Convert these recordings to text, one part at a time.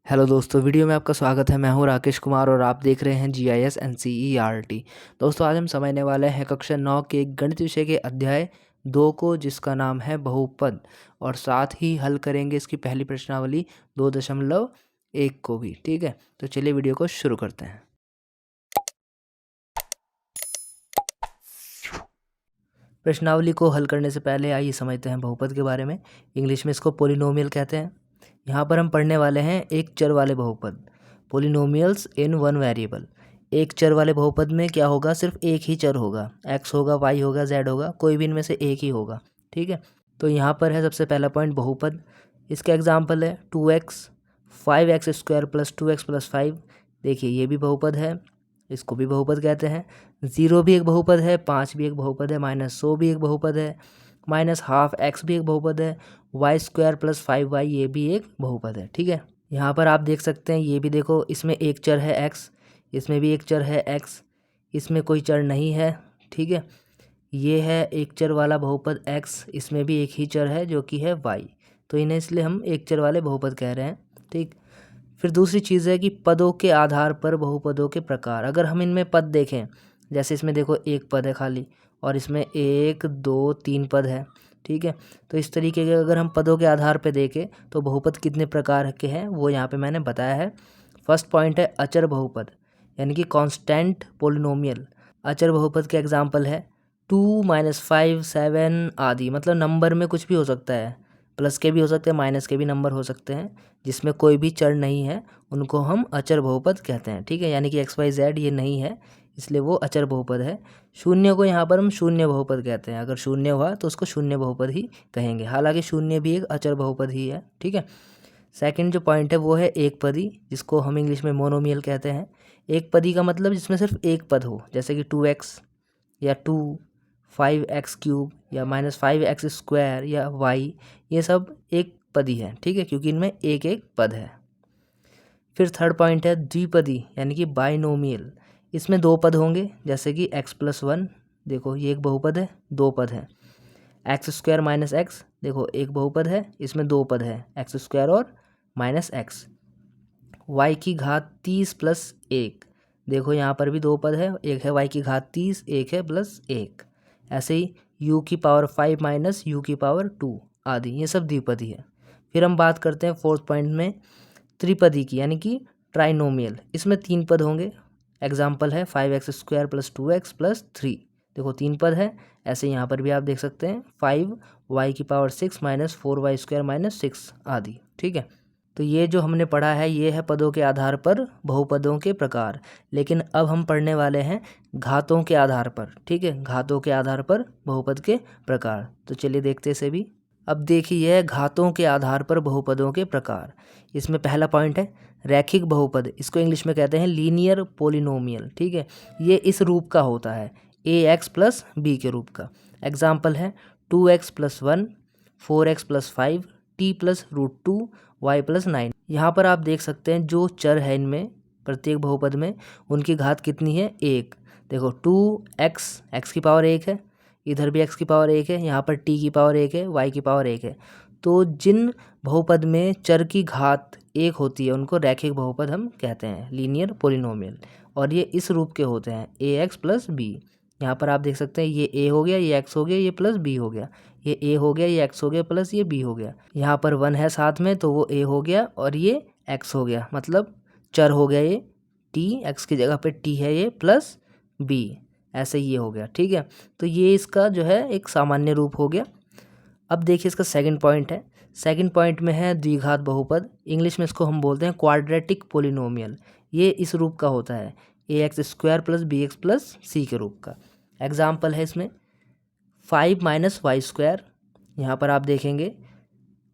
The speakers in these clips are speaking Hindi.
हेलो दोस्तों, वीडियो में आपका स्वागत है। मैं हूं राकेश कुमार और आप देख रहे हैं GIS NCERT। दोस्तों, आज हम समझने वाले हैं कक्षा 9 के गणित विषय के अध्याय 2 को, जिसका नाम है बहुपद, और साथ ही हल करेंगे इसकी पहली प्रश्नावली 2.1 को भी। ठीक है, तो चलिए वीडियो को शुरू करते हैं। प्रश्नावली को हल करने से पहले आइए समझते हैं बहुपद के बारे में। इंग्लिश में इसको पोलिनोमियल कहते हैं। यहाँ पर हम पढ़ने वाले हैं एक चर वाले बहुपद, पोलिनोमियल्स इन वन वेरिएबल। एक चर वाले बहुपद में क्या होगा, सिर्फ एक ही चर होगा, x होगा, y होगा, z होगा, कोई भी इनमें से एक ही होगा। ठीक है, तो यहाँ पर है सबसे पहला पॉइंट बहुपद। इसका एग्जाम्पल है 2x 5x² + 2x + 5। देखिए ये भी बहुपद है, इसको भी बहुपद कहते हैं। 0 भी एक बहुपद है, 5 भी एक बहुपद है, -100 भी एक बहुपद है, -12x भी एक बहुपद है, y² + 5y ये भी एक बहुपद है। ठीक है, यहाँ पर आप देख सकते हैं, ये भी देखो, इसमें एक चर है x, इसमें भी एक चर है x, इसमें कोई चर नहीं है। ठीक है, ये है एक चर वाला बहुपद x, इसमें भी एक ही चर है जो कि है y, तो इन्हें इसलिए हम एक चर वाले बहुपद कह रहे हैं। ठीक, फिर दूसरी चीज़ है कि पदों के आधार पर बहुपदों के प्रकार। अगर हम इनमें पद देखें, जैसे इसमें देखो एक पद है खाली, और इसमें 1 2 3 पद है। ठीक है, तो इस तरीके के अगर हम पदों के आधार पर देखें तो बहुपद कितने प्रकार के हैं वो यहाँ पे मैंने बताया है। फर्स्ट पॉइंट है अचर बहुपद, यानी कि कांस्टेंट पोलिनोमियल। अचर बहुपद के एग्जाम्पल है 2 -5 7 आदि, मतलब नंबर में कुछ भी हो सकता है, प्लस के भी हो सकते हैं, माइनस के भी नंबर हो सकते हैं, जिसमें कोई भी चर नहीं है, उनको हम अचर बहुपद कहते हैं। ठीक है, यानी कि XYZ ये नहीं है, इसलिए वो अचर बहुपद है। शून्य को यहाँ पर हम शून्य बहुपद कहते हैं। अगर शून्य हुआ तो उसको शून्य बहुपद ही कहेंगे, हालांकि शून्य भी एक अचर बहुपद ही है। ठीक है, सेकंड जो पॉइंट है वो है एक पदी, जिसको हम इंग्लिश में मोनोमियल कहते हैं। एक पदी का मतलब जिसमें सिर्फ एक पद हो, जैसे कि 2x या 2 5x³ या -5x² या y, ये सब एक पदी है। ठीक है, क्योंकि इनमें एक एक पद है। फिर थर्ड पॉइंट है द्विपदी, यानी कि बाइनोमियल। इसमें दो पद होंगे, जैसे कि x + 1, देखो ये एक बहुपद है, दो पद है। x² - x, देखो एक बहुपद है, इसमें दो पद है, x² और -x। y³ 30 + 1, देखो यहाँ पर भी दो पद है, एक है y³ 30, एक है +1। ऐसे ही u⁵ -u⁵2 आदि, ये सब द्विपदी है। फिर हम बात करते हैं फोर्थ पॉइंट में त्रिपदी की, यानी कि ट्राइनोमियल। इसमें तीन पद होंगे, एग्जाम्पल है 5x² + 2x + 3, देखो तीन पद है। ऐसे यहाँ पर भी आप देख सकते हैं 5y6 - 4y² - 6 आदि। ठीक है, तो ये जो हमने पढ़ा है ये है पदों के आधार पर बहुपदों के प्रकार। लेकिन अब हम पढ़ने वाले हैं घातों के आधार पर। ठीक है, घातों के आधार पर बहुपद के प्रकार, तो चलिए देखते से भी। अब देखिए यह घातों के आधार पर बहुपदों के प्रकार। इसमें पहला पॉइंट है रैखिक बहुपद, इसको इंग्लिश में कहते हैं लीनियर पोलिनोमियल। ठीक है, ये इस रूप का होता है, ax + b के रूप का। एग्जाम्पल है 2x + 1 4x + 5 t + √2 y + 9। यहाँ पर आप देख सकते हैं जो चर है इनमें प्रत्येक बहुपद में, उनकी घात कितनी है, एक। देखो 2x, x⁴ 1 है, इधर भी x⁴ 1 है, यहाँ पर t⁴ 1 है, y⁴ 1 है। तो जिन बहुपद में चर की घात एक होती है उनको रैखिक बहुपद हम कहते हैं, लीनियर पोलिनोमियल, और ये इस रूप के होते हैं ax + b। यहाँ पर आप देख सकते हैं ये a हो गया, ये x हो गया, ये +b हो गया, ये a हो गया, ये x हो गया, प्लस ये b हो गया। यहाँ पर 1 है साथ में, तो वो a हो गया और ये x हो गया, मतलब चर हो गया ये t, x की जगह पे t है ये, प्लस b, ऐसे ये हो गया। ठीक है, तो ये इसका जो है एक सामान्य रूप हो गया। अब देखिए इसका सेकंड पॉइंट है। सेकंड पॉइंट में है द्विघात बहुपद, इंग्लिश में इसको हम बोलते हैं क्वाड्रेटिक पोलिनोमियल। ये इस रूप का होता है, ax² + bx + c के रूप का। एग्जाम्पल है इसमें 5 - y², यहाँ पर आप देखेंगे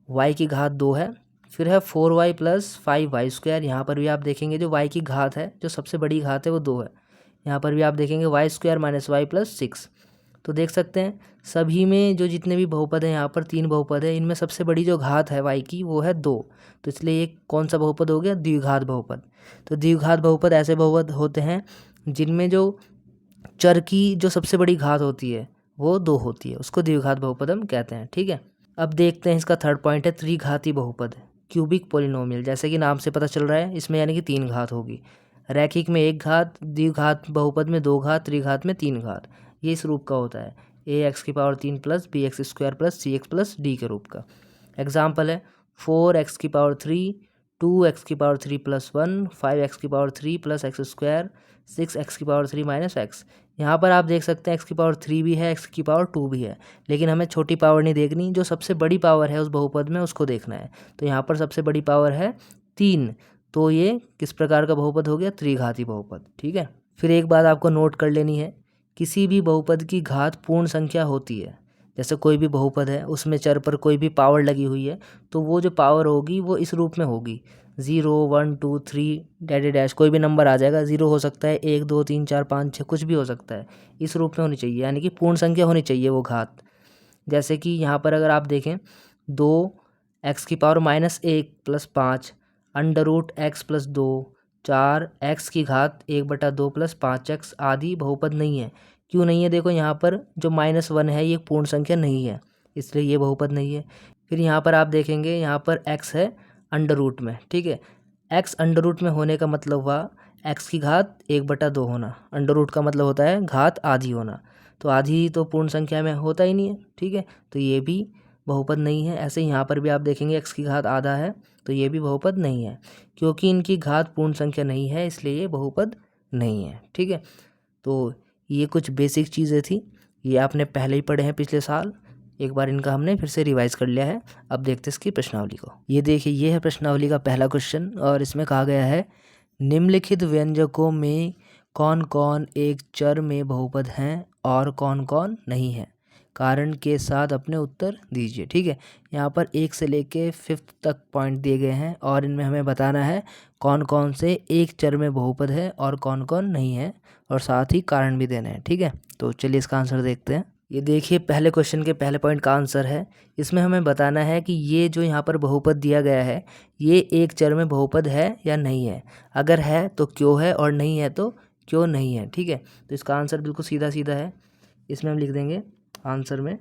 y⁵ 2 है। फिर है 4y + 5y², यहाँ पर भी आप देखेंगे जो y की घात है, जो सबसे बड़ी घात है वो 2 है। यहाँ पर भी आप देखेंगे y² - y + 6। तो देख सकते हैं सभी में जो जितने भी बहुपद हैं, यहाँ पर तीन बहुपद है, इनमें सबसे बड़ी जो घात है y की वो है 2, तो इसलिए ये कौन सा बहुपद हो गया, द्विघात बहुपद। तो द्विघात बहुपद ऐसे बहुपद होते हैं जिनमें जो चर की जो सबसे बड़ी घात होती है वो 2 होती है, उसको द्विघात बहुपद हम कहते हैं। ठीक है, अब देखते हैं इसका थर्ड पॉइंट है त्रिघाती बहुपद। क्यूबिक पोलिनोमियल, जैसे कि नाम से पता चल रहा है इसमें यानी कि 3 घात होगी। रैखिक में 1 घात, द्विघात बहुपद में 2 घात, त्रिघात में 3 घात। ये इस रूप का होता है, ax³ plus bx² plus cx plus d के रूप का। एग्जाम्पल है 4x3, 2x3 plus 1, 5x3 plus x², 6x3 minus x। यहाँ पर आप देख सकते हैं x3 भी है, x2 भी है, लेकिन हमें छोटी पावर नहीं देखनी, जो सबसे बड़ी पावर है उस बहुपद में उसको देखना है। तो यहाँ पर सबसे बड़ी पावर है 3, तो ये किस प्रकार का बहुपद हो गया? त्रिघाती बहुपद। ठीक है, फिर एक बात आपको नोट कर लेनी है, किसी भी बहुपद की घात पूर्ण संख्या होती है। जैसे कोई भी बहुपद है उसमें चर पर कोई भी पावर लगी हुई है, तो वो जो पावर होगी वो इस रूप में होगी 0, 1, 2, 3 डैडी डैश, कोई भी नंबर आ जाएगा, 0 हो सकता है, 1, 2, 3, 4, 5, 6 कुछ भी हो सकता है, इस रूप में होनी चाहिए, यानी कि पूर्ण संख्या होनी चाहिए वो घात। जैसे कि यहाँ पर अगर आप देखें 2x⁻⁻1 plus 5 √x plus 2, 4x⁻1/2 plus 5x आदि बहुपद नहीं है। क्यों नहीं है? देखो यहाँ पर जो -1 है ये पूर्ण संख्या नहीं है, इसलिए ये बहुपद नहीं है। फिर यहाँ पर आप देखेंगे यहाँ पर x है अंडर में। ठीक है, x अंडर में होने का मतलब हुआ x⁻1/2 होना। अंडर का मतलब होता है घात आधी होना, तो आधी तो पूर्ण संख्या में होता ही नहीं है। ठीक है, तो ये भी बहुपद नहीं है। ऐसे यहाँ पर भी आप देखेंगे x⁻1/2 है, तो ये भी बहुपद नहीं है, क्योंकि इनकी घात पूर्ण संख्या नहीं है, इसलिए ये बहुपद नहीं है। ठीक है, तो ये कुछ बेसिक चीज़ें थी, ये आपने पहले ही पढ़े हैं पिछले साल, एक बार इनका हमने फिर से रिवाइज कर लिया है। अब देखते हैं इसकी प्रश्नावली को। ये देखिए, ये है प्रश्नावली का पहला क्वेश्चन, और इसमें कहा गया है निम्नलिखित व्यंजकों में कौन कौन एक चर में बहुपद हैं और कौन कौन नहीं है, कारण के साथ अपने उत्तर दीजिए। ठीक है, यहाँ पर 1 से लेके 5th तक पॉइंट दिए गए हैं, और इनमें हमें बताना है कौन कौन से एक चर में बहुपद है और कौन कौन नहीं है, और साथ ही कारण भी देने हैं। ठीक है, तो चलिए इसका आंसर देखते हैं। ये देखिए, पहले क्वेश्चन के पहले पॉइंट का आंसर है। इसमें हमें बताना है कि ये जो यहाँ पर बहुपद दिया गया है ये एक चर में बहुपद है या नहीं है, अगर है तो क्यों है, और नहीं है तो क्यों नहीं है। ठीक है, तो इसका आंसर बिल्कुल सीधा सीधा है। इसमें हम लिख देंगे आंसर में,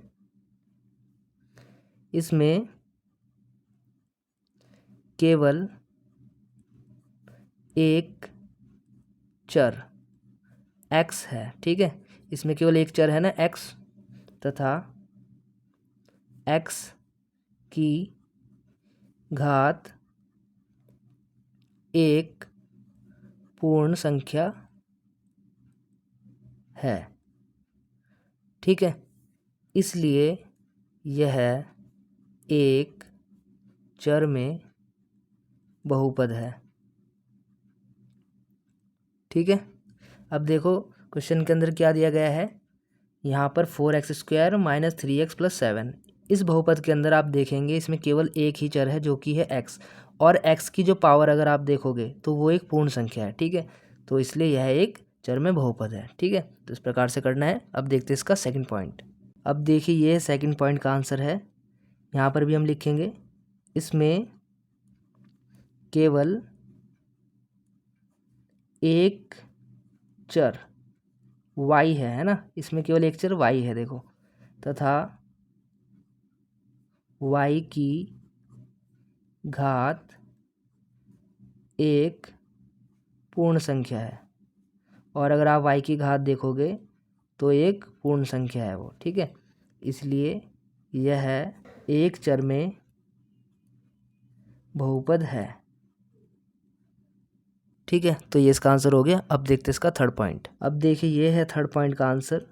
इसमें केवल एक चर x है। ठीक है, इसमें केवल एक चर है ना x, तथा x की घात एक पूर्ण संख्या है। ठीक है, इसलिए यह एक चर में बहुपद है। ठीक है, अब देखो क्वेश्चन के अंदर क्या दिया गया है, यहाँ पर 4x² माइनस 3x प्लस 7। इस बहुपद के अंदर आप देखेंगे इसमें केवल एक ही चर है जो कि है x, और x की जो पावर अगर आप देखोगे तो वो एक पूर्ण संख्या है। ठीक है, तो इसलिए यह एक चर में बहुपद है। ठीक है, तो इस प्रकार से करना है। अब देखते हैं इसका सेकंड पॉइंट। अब देखिए, ये सेकंड पॉइंट का आंसर है। यहाँ पर भी हम लिखेंगे, इसमें केवल एक चर y है ना, इसमें केवल एक चर y है देखो, तथा y की घात एक पूर्ण संख्या है, और अगर आप y की घात देखोगे तो एक पूर्ण संख्या है वो। ठीक है, इसलिए यह एक चर में बहुपद है। ठीक है, तो ये इसका आंसर हो गया। अब देखते हैं इसका थर्ड पॉइंट। अब देखिए, ये है थर्ड पॉइंट का आंसर।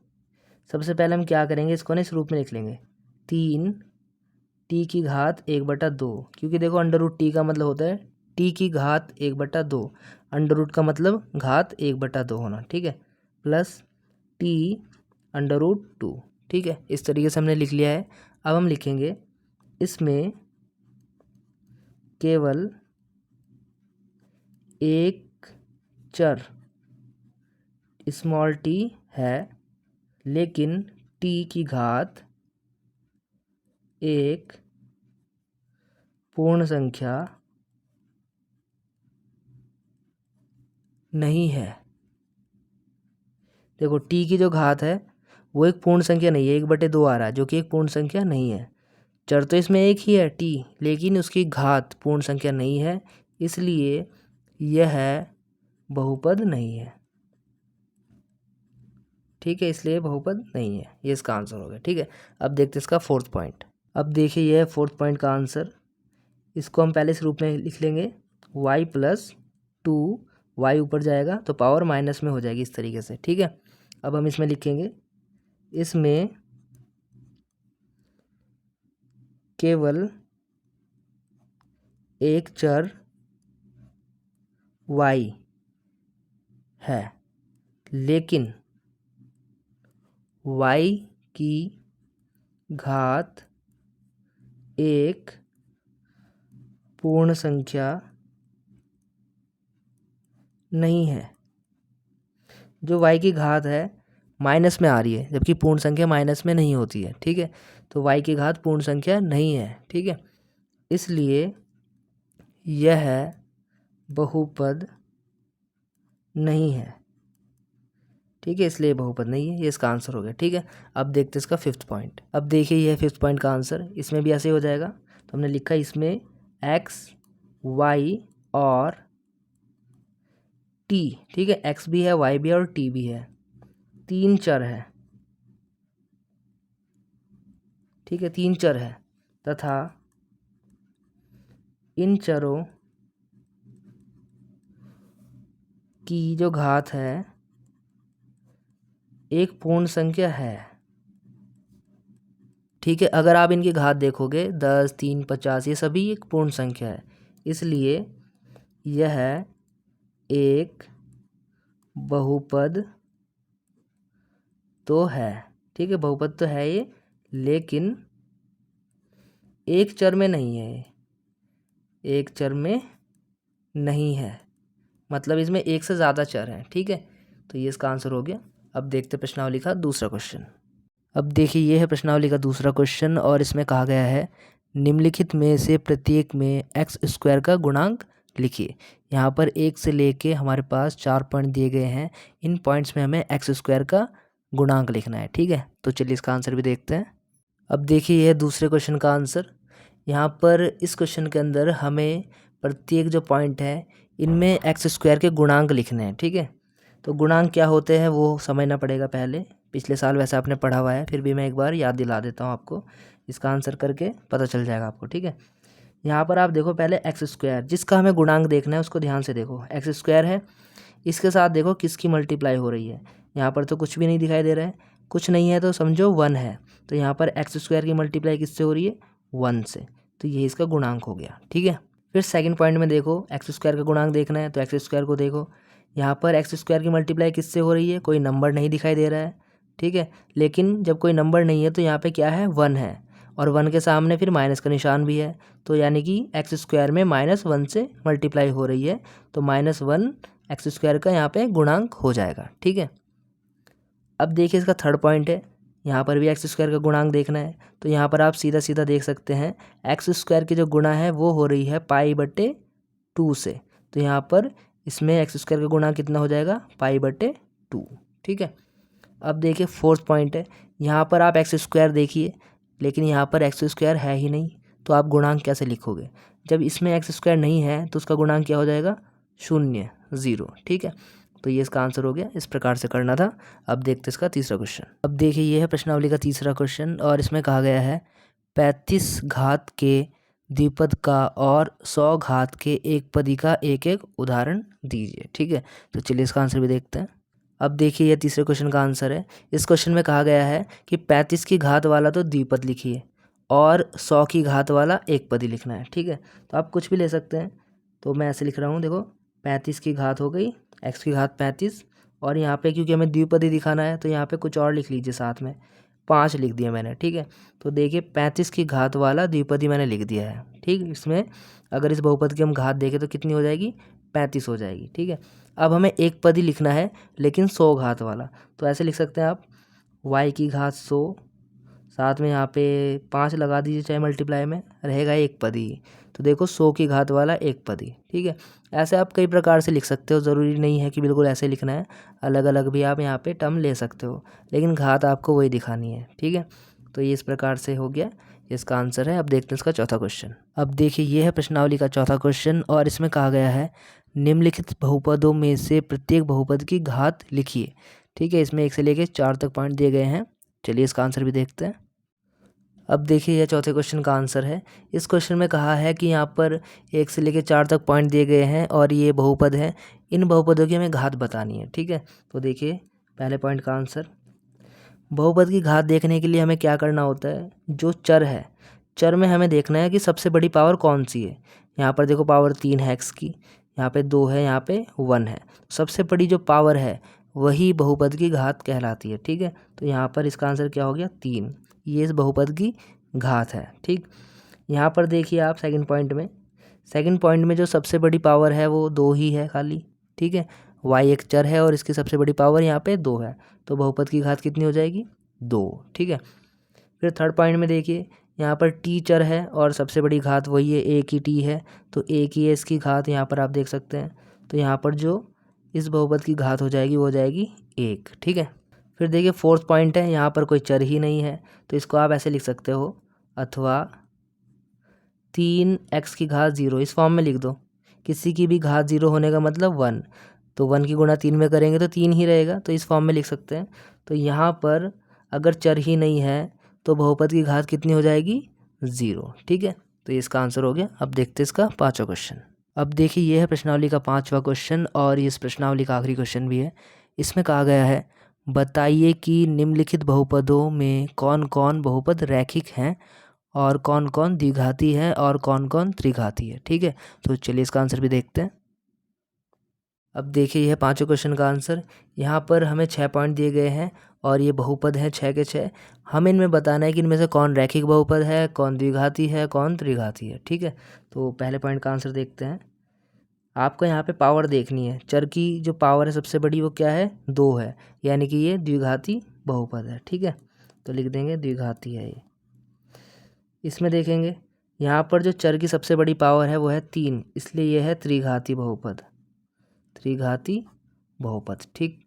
सबसे पहले हम क्या करेंगे, इसको ना इस रूप में लिख लेंगे 3t की घात 1/2, क्योंकि देखो √t का मतलब होता है t की घात 1/2, अंडर का मतलब घात 1/2 होना। ठीक है, प्लस t √2। ठीक है, इस तरीके से हमने लिख लिया है। अब हम लिखेंगे, इसमें केवल एक चर स्मॉल t है, लेकिन t की घात एक पूर्ण संख्या नहीं है। देखो, t की जो घात है वो एक पूर्ण संख्या नहीं है, 1/2 आ रहा है, जो कि एक पूर्ण संख्या नहीं है। चर तो इसमें एक ही है t, लेकिन उसकी घात पूर्ण संख्या नहीं है, इसलिए यह बहुपद नहीं है। ठीक है, इसलिए बहुपद नहीं है, ये इसका आंसर हो गया। ठीक है, अब देखते हैं इसका फोर्थ पॉइंट। अब देखिए यह फोर्थ पॉइंट का आंसर, इसको हम पहले इस रूप में लिख लेंगे y + 2, y ऊपर जाएगा तो पावर माइनस में हो जाएगी इस तरीके से। ठीक है, अब हम इसमें लिखेंगे, इसमें केवल एक चर y है, लेकिन y की घात एक पूर्ण संख्या नहीं है। जो y की घात है माइनस में आ रही है, जबकि पूर्ण संख्या माइनस में नहीं होती है। ठीक है, तो y की घात पूर्ण संख्या नहीं है। ठीक है, इसलिए यह बहुपद नहीं है। ठीक है, इसलिए बहुपद नहीं है, ये इसका आंसर हो गया। ठीक है, अब देखते हैं इसका फिफ्थ पॉइंट। अब देखिए यह फिफ्थ पॉइंट का आंसर, इसमें भी ऐसे ही हो जाएगा। तो हमने लिखा इसमें x, y और t। ठीक है, x भी है, y भी है और t भी है, तीन चर है। ठीक है, तीन चर है तथा इन चरों की जो घात है एक पूर्ण संख्या है। ठीक है, अगर आप इनकी घात देखोगे 10, 3, 50, ये सभी एक पूर्ण संख्या है, इसलिए यह एक बहुपद तो है। ठीक है, बहुपद तो है ये, लेकिन एक चर में नहीं है, एक चर में नहीं है, मतलब इसमें एक से ज़्यादा चर हैं। ठीक है, तो ये इसका आंसर हो गया। अब देखते हैं प्रश्नावली का दूसरा क्वेश्चन। अब देखिए ये है प्रश्नावली का दूसरा क्वेश्चन, और इसमें कहा गया है निम्नलिखित में से प्रत्येक में x² का गुणांक लिखिए। यहाँ पर 1 से लेके हमारे पास 4 पॉइंट दिए गए हैं, इन पॉइंट्स में हमें x² का गुणांक लिखना है। ठीक है, तो चलिए इसका आंसर भी देखते हैं। अब देखिए यह दूसरे क्वेश्चन का आंसर। यहाँ पर इस क्वेश्चन के अंदर हमें प्रत्येक जो पॉइंट है इनमें x² के गुणांक लिखने हैं। ठीक है, तो गुणांक क्या होते हैं वो समझना पड़ेगा पहले। पिछले साल वैसे आपने पढ़ा हुआ है, फिर भी मैं एक बार याद दिला देता हूँ आपको, इसका आंसर करके पता चल जाएगा आपको। ठीक है, यहाँ पर आप देखो पहले x², जिसका हमें गुणांक देखना है उसको ध्यान से देखो। x² है, इसके साथ देखो किसकी मल्टीप्लाई हो रही है। यहाँ पर तो कुछ भी नहीं दिखाई दे रहा है, कुछ नहीं है तो समझो 1 है, तो यहाँ पर x² की मल्टीप्लाई किससे हो रही है, 1 से, तो ये इसका गुणांक हो गया। ठीक है, फिर सेकंड पॉइंट में देखो x² का गुणांक देखना है, तो x² को देखो, यहाँ पर x² की मल्टीप्लाई किससे हो रही है, कोई नंबर नहीं दिखाई दे रहा है। ठीक है, लेकिन जब कोई नंबर नहीं है तो यहाँ पे क्या है, 1 है, और 1 के सामने फिर माइनस का निशान भी है, तो यानी कि x² में -1 से मल्टीप्लाई हो रही है, तो -1 x² का यहाँ पे गुणांक हो जाएगा। ठीक है, अब देखिए इसका थर्ड पॉइंट है, यहाँ पर भी x² का गुणांक देखना है, तो यहाँ पर आप सीधा सीधा देख सकते हैं x² की जो गुणा है वो हो रही है π/2 से, तो यहाँ पर इसमें x² का गुणांक कितना हो जाएगा, π/2। ठीक है, अब देखिए फोर्थ पॉइंट है, यहाँ पर आप x² देखिए, लेकिन यहाँ पर x² है ही नहीं, तो आप गुणांक कैसे लिखोगे। जब इसमें x² नहीं है तो उसका गुणांक क्या हो जाएगा, 0, 0। ठीक है, तो ये इसका आंसर हो गया, इस प्रकार से करना था। अब देखते हैं इसका तीसरा क्वेश्चन। अब देखिए ये है प्रश्नावली का तीसरा क्वेश्चन, और इसमें कहा गया है 35 घात के द्विपद का और 100 घात के एक पदी का एक एक उदाहरण दीजिए। ठीक है, तो चलिए इसका आंसर भी देखते हैं। अब देखिए यह तीसरे क्वेश्चन का आंसर है। इस क्वेश्चन में कहा गया है कि 35 की घात वाला तो द्विपद लिखिए और 100 की घात वाला एक पदी लिखना है। ठीक है, तो आप कुछ भी ले सकते हैं, तो मैं ऐसे लिख रहा हूँ, देखो 35 की घात हो गई, x की घात 35, और यहाँ पे क्योंकि हमें द्विपदी दिखाना है तो यहाँ पे कुछ और लिख लीजिए साथ में, 5 लिख दिया मैंने। ठीक है, तो देखिए 35 की घात वाला द्विपदी मैंने लिख दिया है। ठीक, इसमें अगर इस बहुपद की हम घात देखें तो कितनी हो जाएगी, 35 हो जाएगी। ठीक है, अब हमें एक पदी लिखना है लेकिन 100 घात वाला, तो ऐसे लिख सकते हैं आप y की घात 100, साथ में यहाँ पे 5 लगा दीजिए, चाहे मल्टीप्लाई में रहेगा एक पदी, तो देखो 100 की घात वाला एक पदी। ठीक है, ऐसे आप कई प्रकार से लिख सकते हो, ज़रूरी नहीं है कि बिल्कुल ऐसे लिखना है, अलग अलग भी आप यहाँ पे टर्म ले सकते हो, लेकिन घात आपको वही दिखानी है। ठीक है, तो ये इस प्रकार से हो गया, इसका आंसर है। अब देखते हैं इसका चौथा क्वेश्चन। अब देखिए ये है प्रश्नावली का चौथा क्वेश्चन और इसमें कहा गया है निम्नलिखित बहुपदों में से प्रत्येक बहुपद की घात लिखिए। ठीक है, इसमें 1 से लेकर 4 तक पॉइंट दिए गए हैं। चलिए इसका आंसर भी देखते हैं। अब देखिए यह चौथे क्वेश्चन का आंसर है। इस क्वेश्चन में कहा है कि यहाँ पर 1 से लेकर 4 तक पॉइंट दिए गए हैं और ये बहुपद है। इन बहुपदों की हमें घात बतानी है। ठीक है, तो देखिए पहले पॉइंट का आंसर, बहुपद की घात देखने के लिए हमें क्या करना होता है, जो चर है, चर में हमें देखना है कि सबसे बड़ी पावर कौन सी है। यहाँ पर देखो पावर 3 है x की, यहाँ पे 2 है, यहाँ पे 1 है। सबसे बड़ी जो पावर है वही बहुपद की घात कहलाती है। ठीक है, तो यहाँ पर इसका आंसर क्या हो गया, 3। ये इस बहुपद की घात है। ठीक, यहाँ पर देखिए आप सेकंड पॉइंट में जो सबसे बड़ी पावर है वो 2 ही है खाली। ठीक है, y एक चर है और इसकी सबसे बड़ी पावर यहाँ पे 2 है, तो बहुपद की घात कितनी हो जाएगी, 2। ठीक है, फिर थर्ड पॉइंट में देखिए यहाँ पर t चर है और सबसे बड़ी घात वही है, एक ही t है, तो एक ही है इसकी घात, यहाँ पर आप देख सकते हैं। तो यहाँ पर जो इस बहुपद की घात हो जाएगी वो हो जाएगी 1। ठीक है, फिर देखिए फोर्थ पॉइंट है, यहाँ पर कोई चर ही नहीं है, तो इसको आप ऐसे लिख सकते हो, अथवा 3x की घात 0 इस फॉर्म में लिख दो। किसी की भी घात 0 होने का मतलब 1, तो 1 की गुणा 3 में करेंगे तो 3 ही रहेगा, तो इस फॉर्म में लिख सकते हैं। तो यहाँ पर अगर चर ही नहीं है तो बहुपद की घात कितनी हो जाएगी, 0। ठीक है, तो इसका आंसर हो गया। अब देखते हैं इसका पांचवा क्वेश्चन। अब देखिए ये है प्रश्नावली का पांचवा क्वेश्चन और इस प्रश्नावली का आखिरी क्वेश्चन भी है। इसमें कहा गया है बताइए कि निम्नलिखित बहुपदों में कौन कौन बहुपद रैखिक हैं और कौन कौन द्विघाती है और कौन कौन त्रिघाती है। ठीक है, तो चलिए इसका आंसर भी देखते हैं। अब देखिए यह पांचों क्वेश्चन का आंसर। यहाँ पर हमें 6 पॉइंट दिए गए हैं और ये बहुपद हैं 6 के 6। हमें इनमें बताना है कि इनमें से कौन रैखिक बहुपद है, कौन द्विघाती है, कौन त्रिघाती है। ठीक है, तो पहले पॉइंट का आंसर देखते हैं। आपको यहाँ पे पावर देखनी है, चर की जो पावर है सबसे बड़ी वो क्या है, 2 है, यानी कि ये द्विघाती बहुपद है। ठीक है, तो लिख देंगे द्विघाती है ये। इसमें देखेंगे यहाँ पर जो चर की सबसे बड़ी पावर है वो है 3, इसलिए ये है त्रिघाती बहुपद, त्रिघाती बहुपद। ठीक,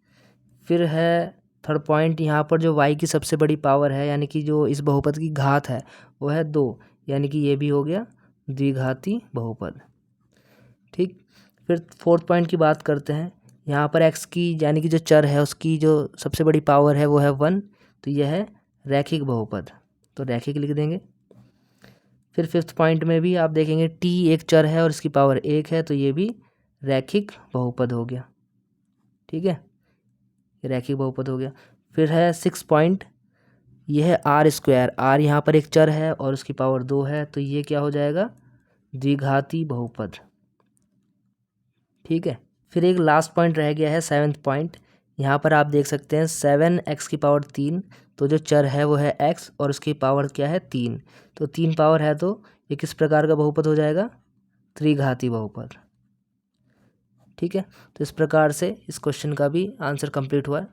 फिर है थर्ड पॉइंट, यहाँ पर जो y की सबसे बड़ी पावर है यानी कि जो इस बहुपद की घात है वो है 2, यानी कि ये भी हो गया द्विघाती बहुपद। ठीक, फिर फोर्थ पॉइंट की बात करते हैं। यहाँ पर x की यानी कि जो चर है उसकी जो सबसे बड़ी पावर है वो है 1, तो यह है रैखिक बहुपद, तो रैखिक लिख देंगे। फिर फिफ्थ पॉइंट में भी आप देखेंगे t एक चर है और इसकी पावर 1 है, तो ये भी रैखिक बहुपद हो गया। ठीक है, ये रैखिक बहुपद हो गया। फिर है 6 पॉइंट, ये है r स्क्वायर, r यहाँ पर एक चर है और उसकी पावर 2 है, तो ये क्या हो जाएगा, द्विघाती बहुपद। ठीक है, फिर एक लास्ट पॉइंट रह गया है 7th पॉइंट। यहाँ पर आप देख सकते हैं 7x की पावर 3, तो जो चर है वो है x और उसकी पावर क्या है 3, तो 3 पावर है, तो ये किस प्रकार का बहुपद हो जाएगा, त्रिघाती बहुपद। ठीक है, तो इस प्रकार से इस क्वेश्चन का भी आंसर कंप्लीट हुआ है।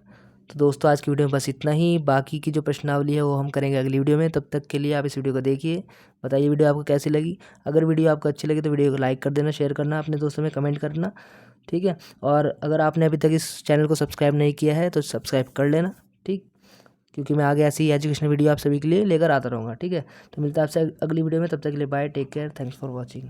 तो दोस्तों आज की वीडियो में बस इतना ही, बाकी की जो प्रश्नावली है वो हम करेंगे अगली वीडियो में। तब तक के लिए आप इस वीडियो को देखिए, बताइए वीडियो आपको कैसी लगी। अगर वीडियो आपको अच्छी लगी तो वीडियो को लाइक कर देना, शेयर करना, अपने दोस्तों में कमेंट करना। ठीक है, और अगर आपने अभी तक इस चैनल को सब्सक्राइब नहीं किया है तो सब्सक्राइब कर लेना। ठीक, क्योंकि मैं आगे ऐसी ही एजुकेशनल वीडियो आप सभी के लिए लेकर आता रहूँगा। ठीक है, तो मिलता है आपसे अगली वीडियो में, तब तक के लिए bye, take care, thanks for watching.